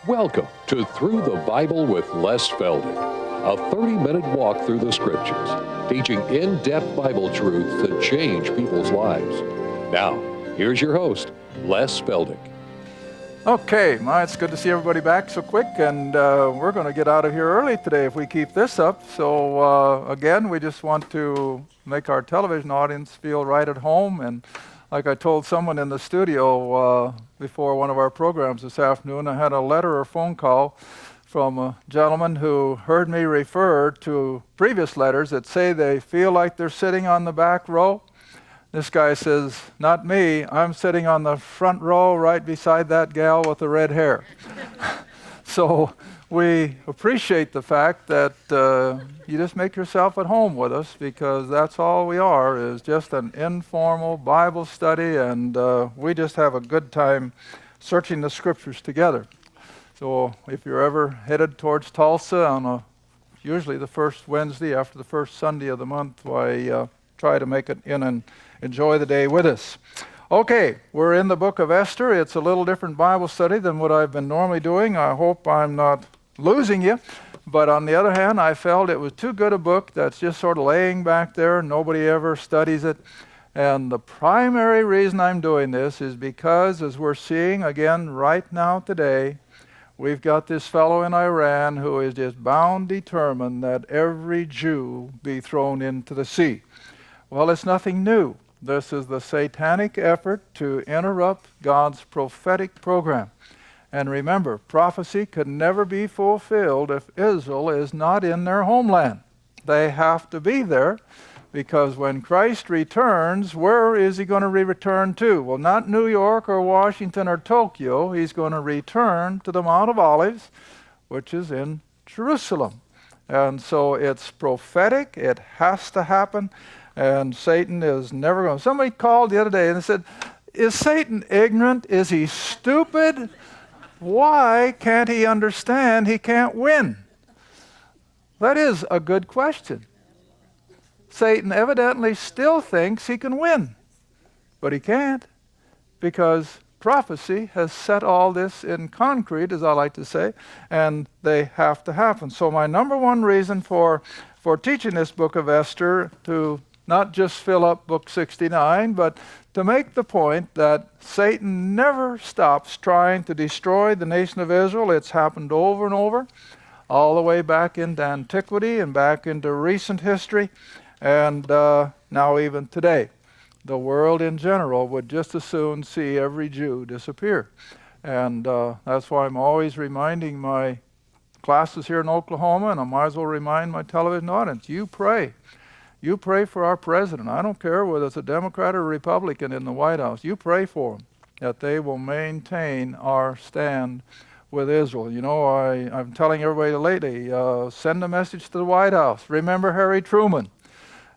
Welcome to Through the Bible with Les Feldick, a 30-minute walk through the Scriptures, teaching in-depth Bible truths that change people's lives. Now, here's your host, Les Feldick. Okay, it's good to see everybody back so quick, and we're going to get out of here early today if we keep this up. So again, we just want to make our television audience feel right at home. And like I told someone in the studio before one of our programs this afternoon, I had a letter or phone call from a gentleman who heard me refer to previous letters that say they feel like they're sitting on the back row. This guy says, not me, I'm sitting on the front row right beside that gal with the red hair. So we appreciate the fact that you just make yourself at home with us, because that's all we are, is just an informal Bible study, and we just have a good time searching the Scriptures together. So if you're ever headed towards Tulsa on usually the first Wednesday after the first Sunday of the month, why try to make it in and enjoy the day with us. Okay, we're in the book of Esther. It's a little different Bible study than what I've been normally doing. I hope I'm not losing you. But on the other hand, I felt it was too good a book that's just sort of laying back there. Nobody ever studies it. And the primary reason I'm doing this is because, as we're seeing again right now today, we've got this fellow in Iran who is just bound determined that every Jew be thrown into the sea. Well, it's nothing new. This is the satanic effort to interrupt God's prophetic program. And remember, prophecy can never be fulfilled if Israel is not in their homeland. They have to be there, because when Christ returns, where is he going to return to? Well, not New York or Washington or Tokyo. He's going to return to the Mount of Olives, which is in Jerusalem. And so it's prophetic. It has to happen. And Satan is never going to. Somebody called the other day and said, is Satan ignorant? Is he stupid? Why can't he understand he can't win? That is a good question. Satan evidently still thinks he can win, but he can't, because prophecy has set all this in concrete, as I like to say, and they have to happen. So my number one reason for teaching this book of Esther, to not just fill up book 69, but to make the point that Satan never stops trying to destroy the nation of Israel. It's happened over and over, all the way back into antiquity and back into recent history, and now even today. The world in general would just as soon see every Jew disappear. And that's why I'm always reminding my classes here in Oklahoma, and I might as well remind my television audience, you pray. You pray for our president. I don't care whether it's a Democrat or a Republican in the White House. You pray for them, that they will maintain our stand with Israel. You know, I'm telling everybody lately, send a message to the White House. Remember Harry Truman.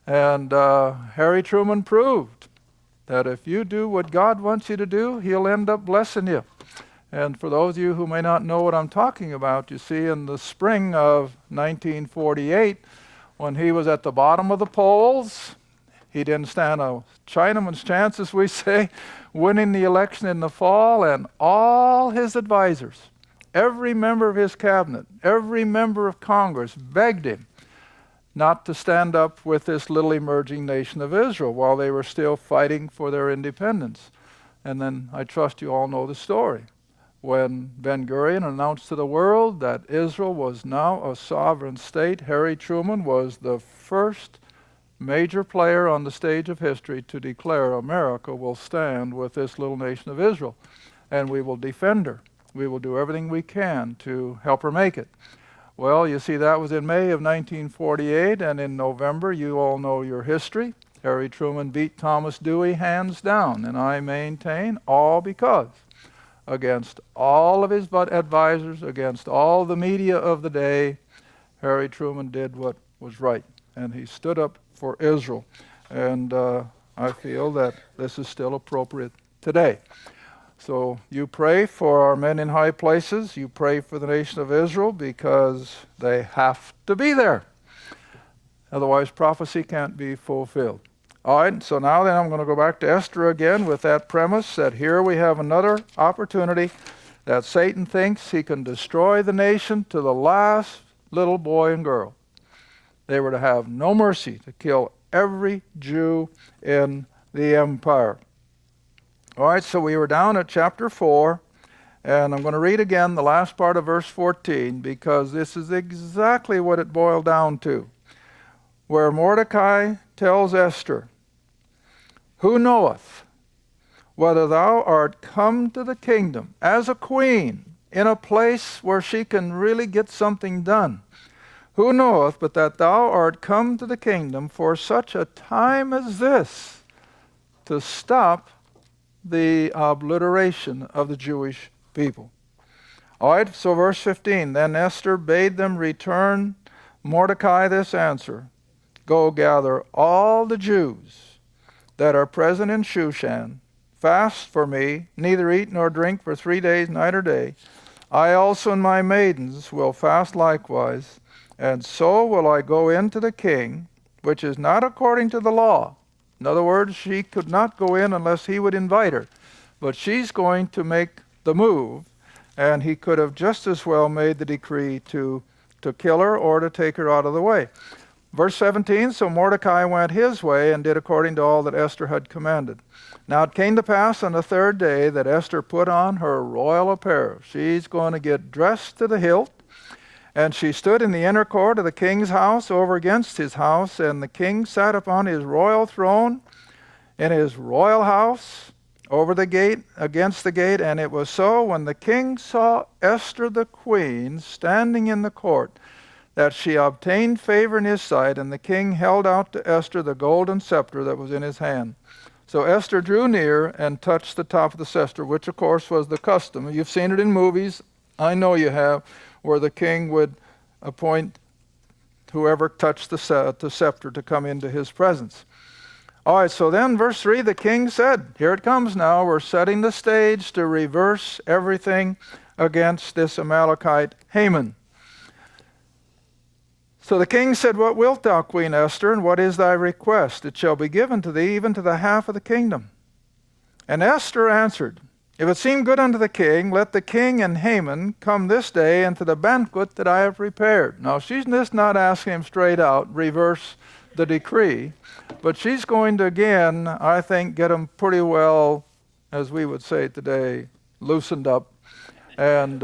And Harry Truman proved that if you do what God wants you to do, he'll end up blessing you. And for those of you who may not know what I'm talking about, you see, in the spring of 1948, when he was at the bottom of the polls, he didn't stand a Chinaman's chance, as we say, winning the election in the fall, and all his advisors, every member of his cabinet, every member of Congress begged him not to stand up with this little emerging nation of Israel while they were still fighting for their independence. And then I trust you all know the story. When Ben-Gurion announced to the world that Israel was now a sovereign state, Harry Truman was the first major player on the stage of history to declare America will stand with this little nation of Israel, and we will defend her. We will do everything we can to help her make it. Well, you see, that was in May of 1948, and in November, you all know your history. Harry Truman beat Thomas Dewey hands down, and I maintain all because, against all of his advisors, against all the media of the day, Harry Truman did what was right, and he stood up for Israel. And I feel that this is still appropriate today. So you pray for our men in high places. You pray for the nation of Israel, because they have to be there. Otherwise, prophecy can't be fulfilled. All right, so now then I'm going to go back to Esther again with that premise that here we have another opportunity that Satan thinks he can destroy the nation to the last little boy and girl. They were to have no mercy, to kill every Jew in the empire. All right, so we were down at chapter 4, and I'm going to read again the last part of verse 14, because this is exactly what it boiled down to, where Mordecai tells Esther, "Who knoweth whether thou art come to the kingdom as a queen in a place where she can really get something done? Who knoweth but that thou art come to the kingdom for such a time as this, to stop the obliteration of the Jewish people?" All right, so verse 15, "Then Esther bade them return Mordecai this answer, Go gather all the Jews that are present in Shushan, fast for me, neither eat nor drink for 3 days, night or day. I also and my maidens will fast likewise, and so will I go in to the king, which is not according to the law." In other words, she could not go in unless he would invite her. But she's going to make the move, and he could have just as well made the decree to kill her or to take her out of the way. Verse 17, "So Mordecai went his way and did according to all that Esther had commanded. Now it came to pass on the 3rd day that Esther put on her royal apparel." She's going to get dressed to the hilt. "And she stood in the inner court of the king's house over against his house, and the king sat upon his royal throne in his royal house over the gate, against the gate. And it was so, when the king saw Esther the queen standing in the court, that she obtained favor in his sight, and the king held out to Esther the golden scepter that was in his hand. So Esther drew near and touched the top of the scepter," which of course was the custom. You've seen it in movies, I know you have, where the king would appoint whoever touched the scepter to come into his presence. All right, so then verse 3, the king said, here it comes now, we're setting the stage to reverse everything against this Amalekite Haman. So the king said, "What wilt thou, Queen Esther, and what is thy request? It shall be given to thee, even to the half of the kingdom." And Esther answered, "If it seem good unto the king, let the king and Haman come this day into the banquet that I have prepared." Now she's just not asking him straight out, reverse the decree, but she's going to again, I think, get him pretty well, as we would say today, loosened up. And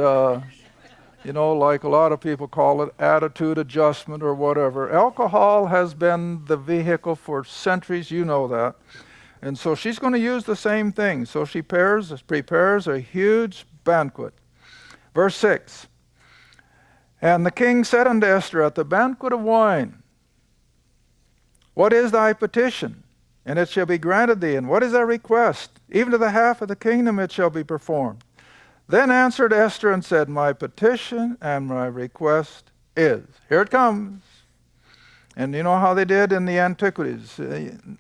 like a lot of people call it, attitude adjustment or whatever. Alcohol has been the vehicle for centuries, you know that. And so she's going to use the same thing. So she prepares a huge banquet. Verse 6, "And the king said unto Esther at the banquet of wine, What is thy petition? And it shall be granted thee. And what is thy request? Even to the half of the kingdom it shall be performed. Then answered Esther and said, My petition and my request is." Here it comes. And you know how they did in the antiquities.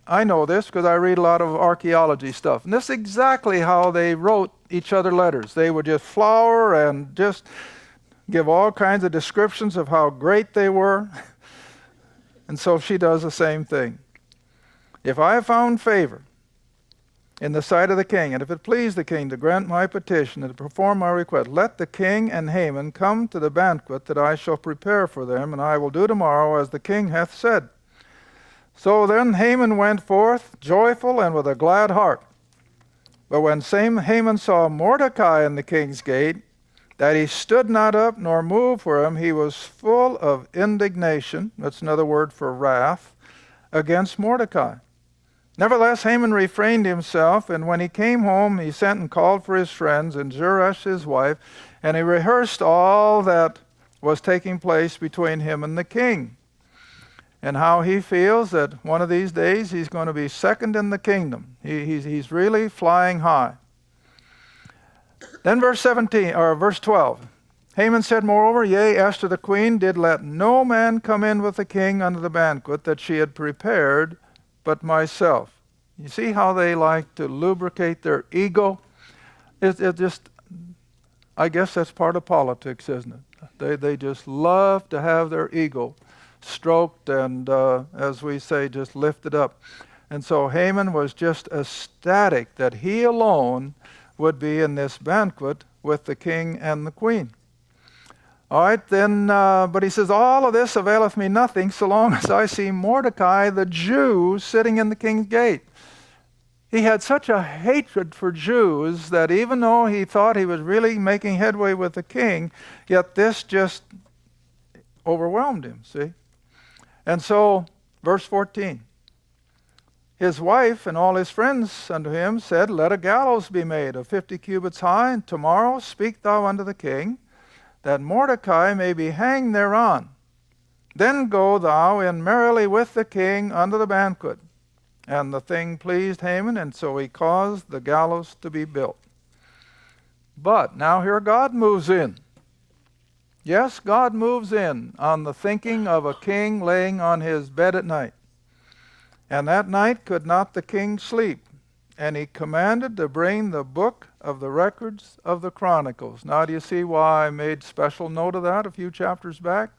I know this because I read a lot of archaeology stuff. And this is exactly how they wrote each other letters. They would just flower and just give all kinds of descriptions of how great they were. And so she does the same thing. "If I have found favor in the sight of the king, and if it please the king to grant my petition and to perform my request, let the king and Haman come to the banquet that I shall prepare for them, and I will do tomorrow as the king hath said." So then Haman went forth joyful and with a glad heart. But when Haman saw Mordecai in the king's gate, that he stood not up nor moved for him, he was full of indignation, that's another word for wrath, against Mordecai. Nevertheless, Haman refrained himself, and when he came home, he sent and called for his friends and Zeresh his wife, and he rehearsed all that was taking place between him and the king, and how he feels that one of these days he's going to be second in the kingdom. He's really flying high. Then verse 12. "Haman said, Moreover, yea, Esther the queen did let no man come in with the king unto the banquet that she had prepared, but myself." You see how they like to lubricate their ego? I guess that's part of politics, isn't it? They just love to have their ego stroked and, as we say, just lifted up. And so Haman was just ecstatic that he alone would be in this banquet with the king and the queen. All right, then, but he says, all of this availeth me nothing so long as I see Mordecai the Jew sitting in the king's gate. He had such a hatred for Jews that even though he thought he was really making headway with the king, yet this just overwhelmed him, see? And so, verse 14, his wife and all his friends unto him said, let a gallows be made of 50 cubits high, and tomorrow speak thou unto the king, that Mordecai may be hanged thereon. Then go thou in merrily with the king unto the banquet. And the thing pleased Haman, and so he caused the gallows to be built. But now here God moves in. Yes, God moves in on the thinking of a king laying on his bed at night. And that night could not the king sleep, and he commanded to bring the book of the records of the Chronicles. Now do you see why I made special note of that a few chapters back?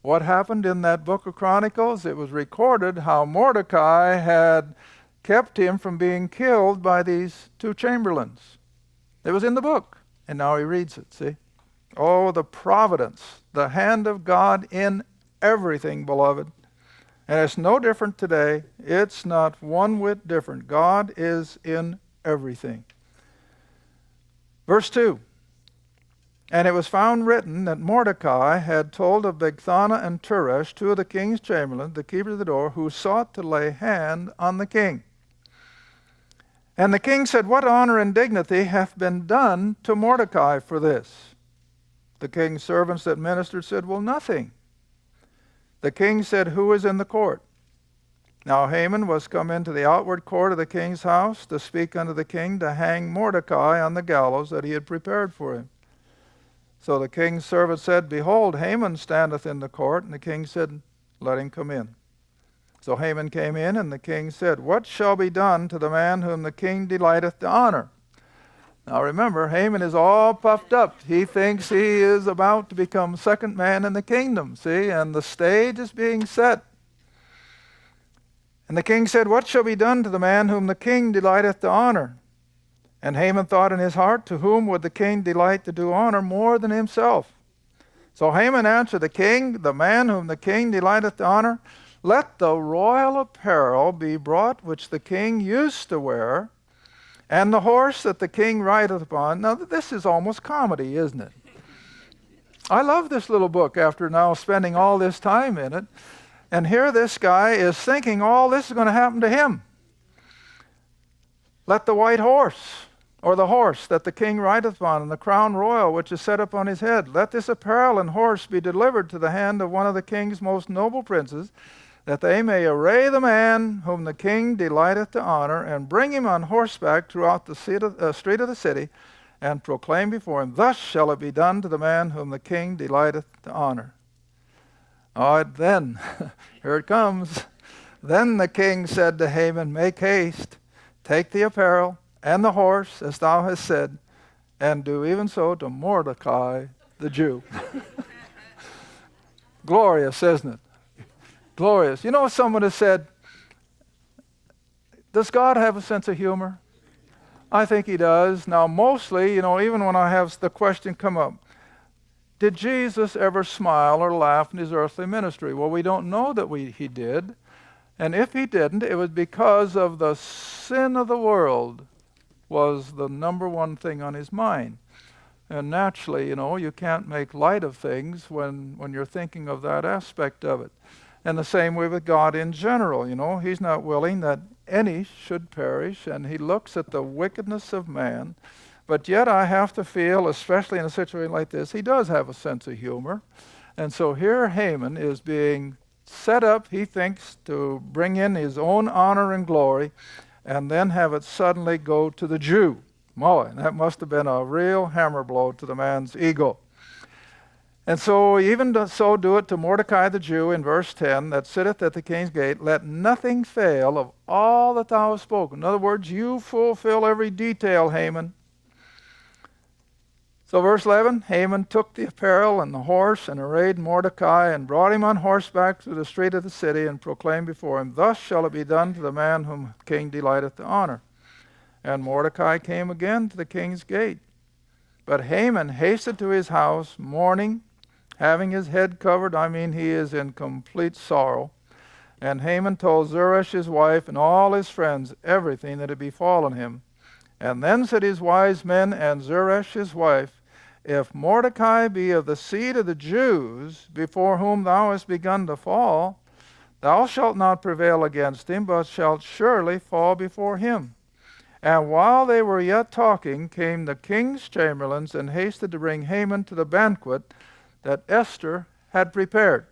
What happened in that book of Chronicles? It was recorded how Mordecai had kept him from being killed by these two chamberlains. It was in the book, and now he reads it, see? Oh, the providence, the hand of God in everything, beloved. And it's no different today. It's not one whit different. God is in everything. Verse 2. And it was found written that Mordecai had told of Bigthana and Teresh, two of the king's chamberlains, the keepers of the door, who sought to lay hand on the king. And the king said, what honor and dignity hath been done to Mordecai for this? The king's servants that ministered said, well, nothing. The king said, who is in the court? Now Haman was come into the outward court of the king's house to speak unto the king to hang Mordecai on the gallows that he had prepared for him. So the king's servant said, behold, Haman standeth in the court. And the king said, let him come in. So Haman came in, and the king said, what shall be done to the man whom the king delighteth to honor? Now remember, Haman is all puffed up. He thinks he is about to become second man in the kingdom, see? And the stage is being set. And the king said, what shall be done to the man whom the king delighteth to honor? And Haman thought in his heart, to whom would the king delight to do honor more than himself? So Haman answered the king, the man whom the king delighteth to honor, let the royal apparel be brought which the king used to wear, and the horse that the king rideth upon. Now this is almost comedy, isn't it? I love this little book after now spending all this time in it. And here this guy is thinking all this is going to happen to him. Let the white horse, or the horse that the king rideth upon, and the crown royal which is set upon his head, let this apparel and horse be delivered to the hand of one of the king's most noble princes, that they may array the man whom the king delighteth to honor, and bring him on horseback throughout the street of the city, and proclaim before him, thus shall it be done to the man whom the king delighteth to honor. All right, then, here it comes. Then the king said to Haman, make haste, take the apparel and the horse, as thou hast said, and do even so to Mordecai the Jew. Glorious, isn't it? Glorious. You know, someone has said, does God have a sense of humor? I think he does. Now, mostly, you know, even when I have the question come up, did Jesus ever smile or laugh in his earthly ministry? Well, we don't know that he did. And if he didn't, it was because of the sin of the world was the number one thing on his mind. And naturally, you know, you can't make light of things when you're thinking of that aspect of it. And the same way with God in general, you know, he's not willing that any should perish, and he looks at the wickedness of man. But yet I have to feel, especially in a situation like this, he does have a sense of humor. And so here Haman is being set up, he thinks, to bring in his own honor and glory, and then have it suddenly go to the Jew. Boy, that must have been a real hammer blow to the man's ego. And so even so do it to Mordecai the Jew in verse 10, that sitteth at the king's gate. Let nothing fail of all that thou hast spoken. In other words, you fulfill every detail, Haman. So verse 11, Haman took the apparel and the horse and arrayed Mordecai and brought him on horseback through the street of the city and proclaimed before him, thus shall it be done to the man whom the king delighteth to honor. And Mordecai came again to the king's gate. But Haman hasted to his house, mourning, having his head covered. I mean, he is in complete sorrow. And Haman told Zeresh his wife and all his friends everything that had befallen him. And then said his wise men and Zeresh his wife, If Mordecai be of the seed of the Jews, before whom thou hast begun to fall, thou shalt not prevail against him, but shalt surely fall before him. And while they were yet talking, came the king's chamberlains and hasted to bring Haman to the banquet that Esther had prepared.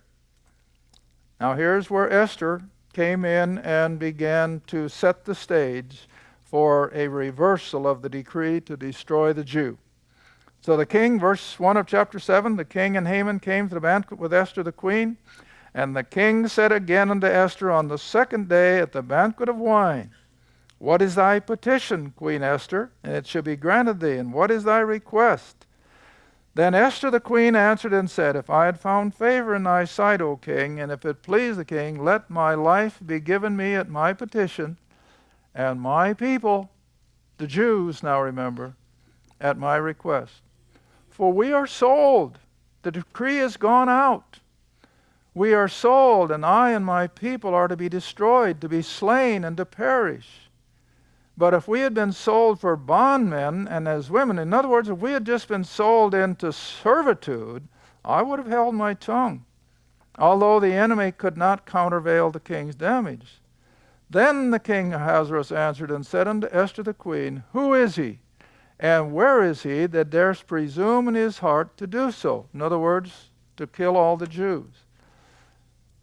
Now here's where Esther came in and began to set the stage for a reversal of the decree to destroy the Jew. So the king, verse 1 of chapter 7, the king and Haman came to the banquet with Esther the queen. And the king said again unto Esther on the second day at the banquet of wine, What is thy petition, Queen Esther? And it shall be granted thee. And what is thy request? Then Esther the queen answered and said, If I had found favor in thy sight, O king, and if it please the king, let my life be given me at my petition, and my people, the Jews, now remember, at my request. For we are sold. The decree has gone out. We are sold, and I and my people are to be destroyed, to be slain, and to perish. But if we had been sold for bondmen and as women, in other words, if we had just been sold into servitude, I would have held my tongue, although the enemy could not countervail the king's damage. Then the king Ahasuerus answered and said unto Esther the queen, Who is he, and where is he that dares presume in his heart to do so? In other words, to kill all the Jews.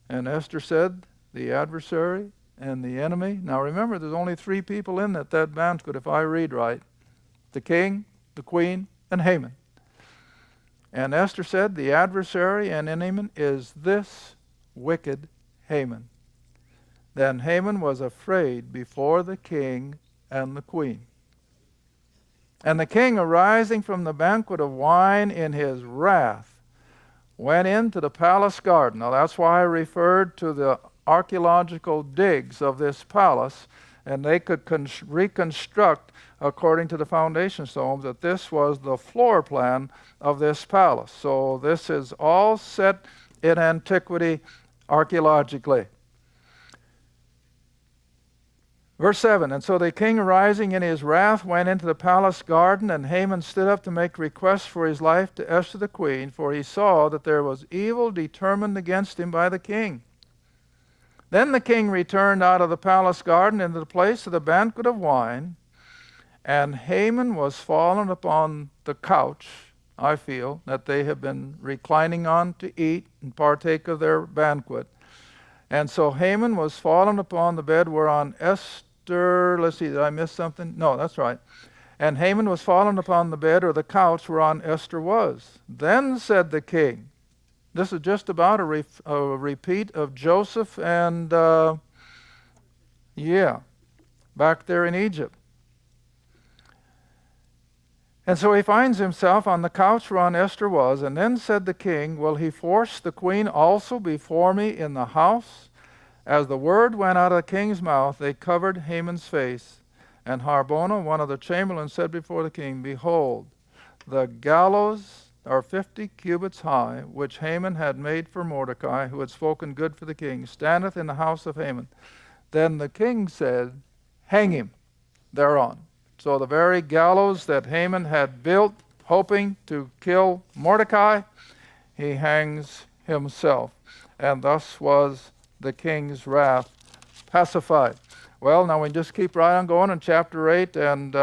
And Esther said, The adversary and the enemy. Now remember, there's only three people in that banquet, if I read right. The king, the queen, and Haman. And Esther said, The adversary and enemy is this wicked Haman. Then Haman was afraid before the king and the queen. And the king, arising from the banquet of wine in his wrath, went into the palace garden. Now that's why I referred to the archaeological digs of this palace, and they could reconstruct, according to the foundation stones, that this was the floor plan of this palace. So this is all set in antiquity archaeologically. Verse 7, And so the king, arising in his wrath, went into the palace garden, and Haman stood up to make request for his life to Esther the queen, for he saw that there was evil determined against him by the king. Then the king returned out of the palace garden into the place of the banquet of wine, and Haman was fallen upon the couch, I feel, that they have been reclining on to eat and partake of their banquet. And so Haman was fallen upon the bed whereon Esther, let's see, did I miss something? No, that's right. And Haman was fallen upon the bed or the couch whereon Esther was. Then said the king, this is just about a repeat of Joseph and, back there in Egypt. And so he finds himself on the couch whereon Esther was. And then said the king, Will he force the queen also before me in the house? As the word went out of the king's mouth, they covered Haman's face. And Harbona, one of the chamberlains, said before the king, Behold, the gallows are 50 cubits high, which Haman had made for Mordecai, who had spoken good for the king, standeth in the house of Haman. Then the king said, Hang him thereon. So the very gallows that Haman had built, hoping to kill Mordecai, he hangs himself. And thus was the king's wrath pacified. Well, now we just keep right on going in chapter 8, and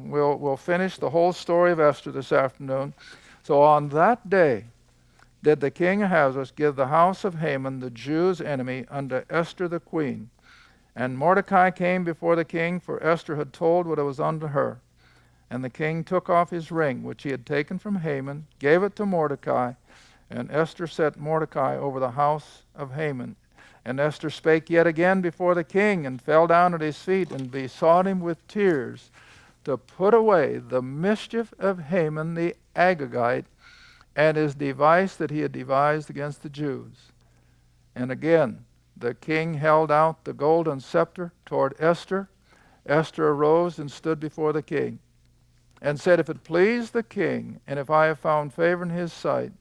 we'll finish the whole story of Esther this afternoon. So on that day did the king Ahasuerus give the house of Haman, the Jews' enemy, unto Esther the queen. And Mordecai came before the king, for Esther had told what it was unto her. And the king took off his ring, which he had taken from Haman, gave it to Mordecai, and Esther set Mordecai over the house of Haman. And Esther spake yet again before the king, and fell down at his feet, and besought him with tears to put away the mischief of Haman the Agagite, and his device that he had devised against the Jews. And again the king held out the golden scepter toward Esther. Esther arose and stood before the king. and said, if it please the king, and if I have found favor in his sight,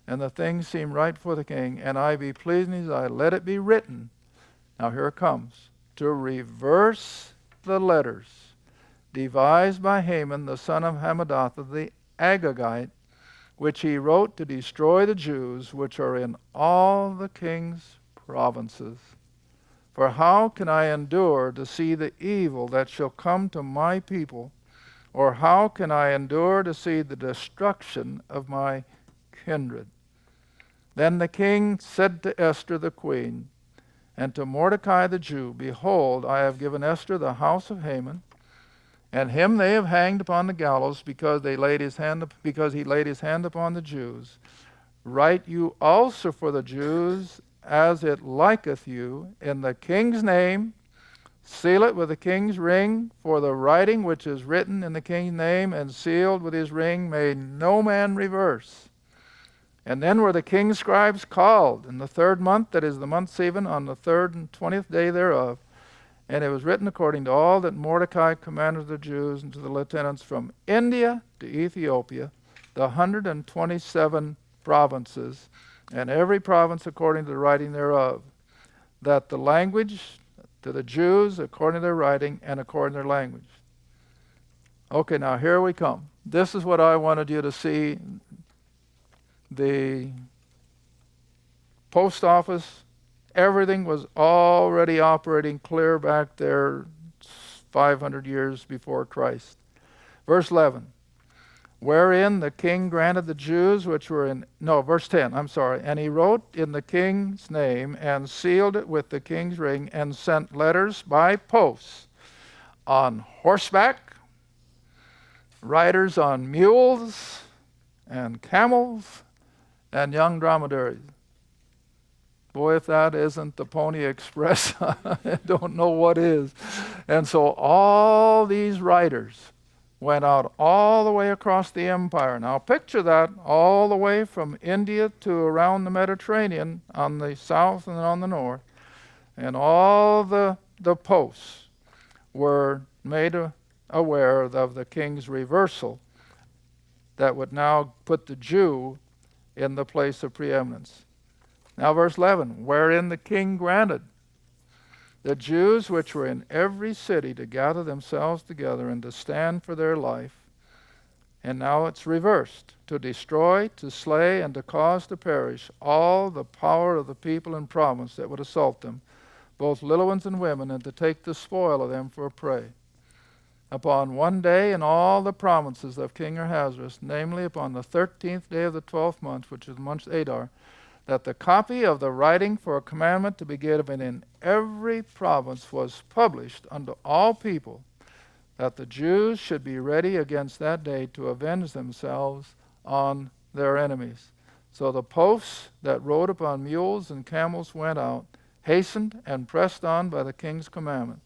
and the things seem right for the king, and I be pleased in his eye, let it be written. Now here it comes. To reverse the letters devised by Haman, the son of Hammedatha, the Agagite, which he wrote to destroy the Jews which are in all the king's provinces. For how can I endure to see the evil that shall come to my people? Or how can I endure to see the destruction of my kindred? Then the king said to Esther the queen, and to Mordecai the Jew, behold, I have given Esther the house of Haman, and him they have hanged upon the gallows because he laid his hand upon the Jews. Write you also for the Jews as it liketh you, in the king's name, seal it with the king's ring, for the writing which is written in the king's name and sealed with his ring may no man reverse. And then were the king's scribes called in the 3rd month, that is the month Sivan, on the 3rd and 20th day thereof. And it was written according to all that Mordecai commanded the Jews and to the lieutenants from India to Ethiopia, the 127 provinces, and every province according to the writing thereof, that the language to the Jews according to their writing and according to their language. Okay, now here we come. This is what I wanted you to see. The post office, everything was already operating clear back there 500 years before Christ. Verse 11, wherein the king granted the Jews which were in, no, verse 10, I'm sorry, and he wrote in the king's name and sealed it with the king's ring and sent letters by posts on horseback, riders on mules and camels, and young dromedaries. Boy, if that isn't the Pony Express, I don't know what is. And so all these riders went out all the way across the empire. Now picture that, all the way from India to around the Mediterranean on the south and on the north. And all the posts were made aware of the king's reversal that would now put the Jew in the place of preeminence. Now verse 11, wherein the king granted the Jews which were in every city to gather themselves together and to stand for their life. And now it's reversed, to destroy, to slay, and to cause to perish all the power of the people and province that would assault them, both little ones and women, and to take the spoil of them for a prey. Upon one day in all the provinces of King Ahasuerus, namely upon the 13th day of the 12th month, which is the month Adar, that the copy of the writing for a commandment to be given in every province was published unto all people, that the Jews should be ready against that day to avenge themselves on their enemies. So the posts that rode upon mules and camels went out, hastened and pressed on by the king's commandment.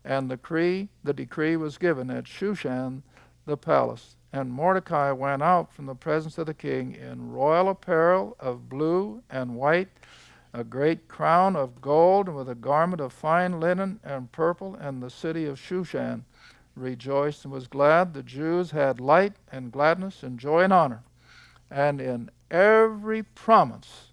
And the decree was given at Shushan the palace. And Mordecai went out from the presence of the king in royal apparel of blue and white, a great crown of gold, and with a garment of fine linen and purple. And the city of Shushan rejoiced and was glad. The Jews had light and gladness and joy and honor. And in every province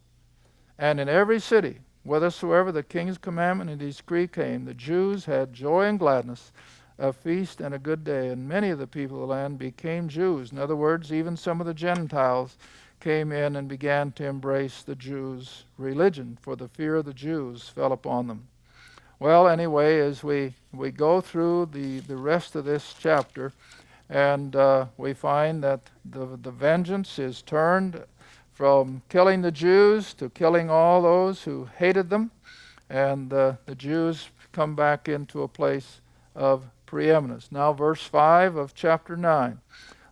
and in every city, whithersoever the king's commandment and decree came, the Jews had joy and gladness, a feast and a good day. And many of the people of the land became Jews. In other words, even some of the Gentiles came in and began to embrace the Jews' religion, for the fear of the Jews fell upon them. Well, anyway, as we go through the rest of this chapter, and we find that the vengeance is turned from killing the Jews to killing all those who hated them, and the Jews come back into a place of preeminence. Now verse 5 of chapter 9.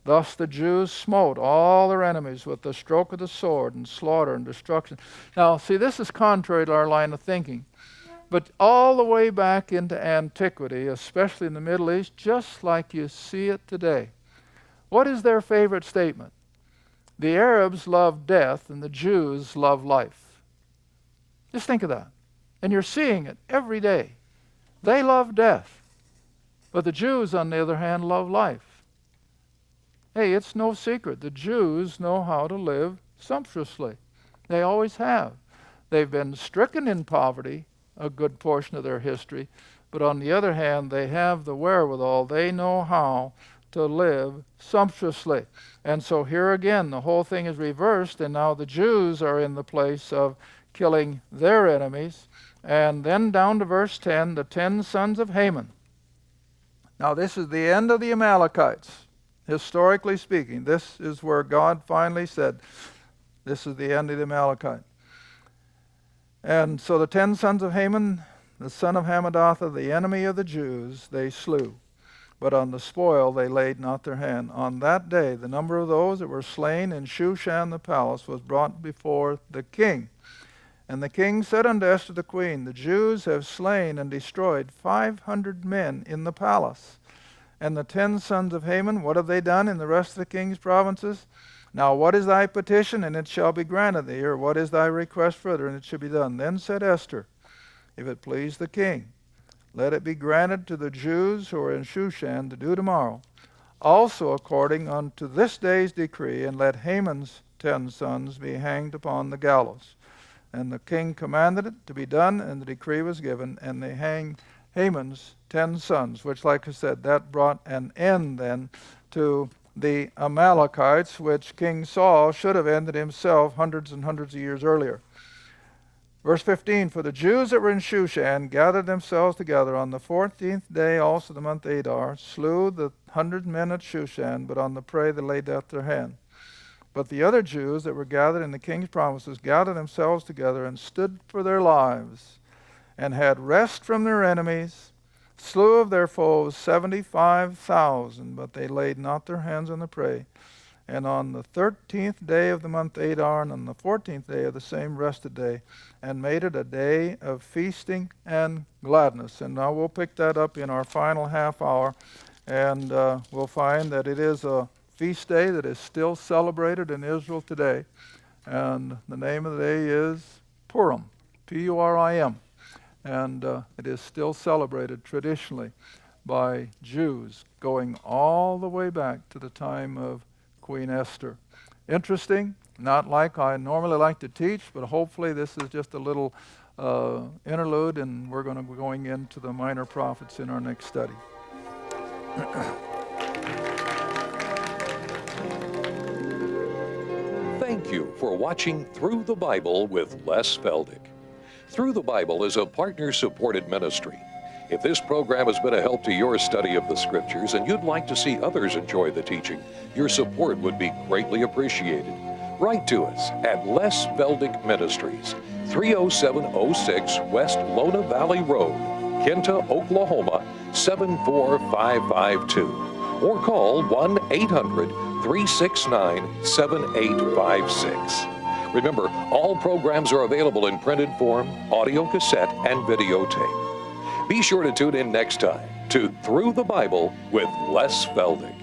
Thus the Jews smote all their enemies with the stroke of the sword, and slaughter and destruction. Now see, this is contrary to our line of thinking, but all the way back into antiquity, especially in the Middle East, just like you see it today, what is their favorite statement? The Arabs love death and the Jews love life. Just think of that. And you're seeing it every day. They love death, but the Jews, on the other hand, love life. Hey, it's no secret. The Jews know how to live sumptuously. They always have. They've been stricken in poverty a good portion of their history, but on the other hand, they have the wherewithal. They know how to live sumptuously. And so here again, the whole thing is reversed, and now the Jews are in the place of killing their enemies. And then down to verse 10, the 10 sons of Haman. Now this is the end of the Amalekites. Historically speaking, this is where God finally said, this is the end of the Amalekites. And so the 10 sons of Haman, the son of Hammedatha, the enemy of the Jews, they slew. But on the spoil they laid not their hand. On that day the number of those that were slain in Shushan the palace was brought before the king. And the king said unto Esther the queen, the Jews have slain and destroyed 500 men in the palace. And the 10 sons of Haman, what have they done in the rest of the king's provinces? Now what is thy petition, and it shall be granted thee, or what is thy request further, and it shall be done? Then said Esther, if it please the king, let it be granted to the Jews who are in Shushan to do tomorrow, also according unto this day's decree, and let Haman's 10 sons be hanged upon the gallows. And the king commanded it to be done, and the decree was given, and they hanged Haman's 10 sons, which, like I said, that brought an end then to the Amalekites, which King Saul should have ended himself hundreds and hundreds of years earlier. Verse 15, for the Jews that were in Shushan gathered themselves together on the 14th day also the month Adar, slew the 100 men at Shushan, but on the prey they laid out their hand. But the other Jews that were gathered in the king's provinces gathered themselves together and stood for their lives, and had rest from their enemies, slew of their foes 75,000, but they laid not their hands on the prey. And on the 13th day of the month Adar, and on the 14th day of the same rested day, and made it a day of feasting and gladness. And now we'll pick that up in our final half hour, and we'll find that it is a feast day that is still celebrated in Israel today. And the name of the day is Purim, P-U-R-I-M. And it is still celebrated traditionally by Jews going all the way back to the time of Queen Esther. Interesting, not like I normally like to teach, but hopefully this is just a little interlude, and we're going to be going into the minor prophets in our next study. Thank you for watching Through the Bible with Les Feldick. Through the Bible is a partner-supported ministry. If this program has been a help to your study of the Scriptures and you'd like to see others enjoy the teaching, your support would be greatly appreciated. Write to us at Les Feldick Ministries, 30706 West Lona Valley Road, Kinta, Oklahoma, 74552. Or call 1-800-369-7856. Remember, all programs are available in printed form, audio cassette, and videotape. Be sure to tune in next time to Through the Bible with Les Feldick.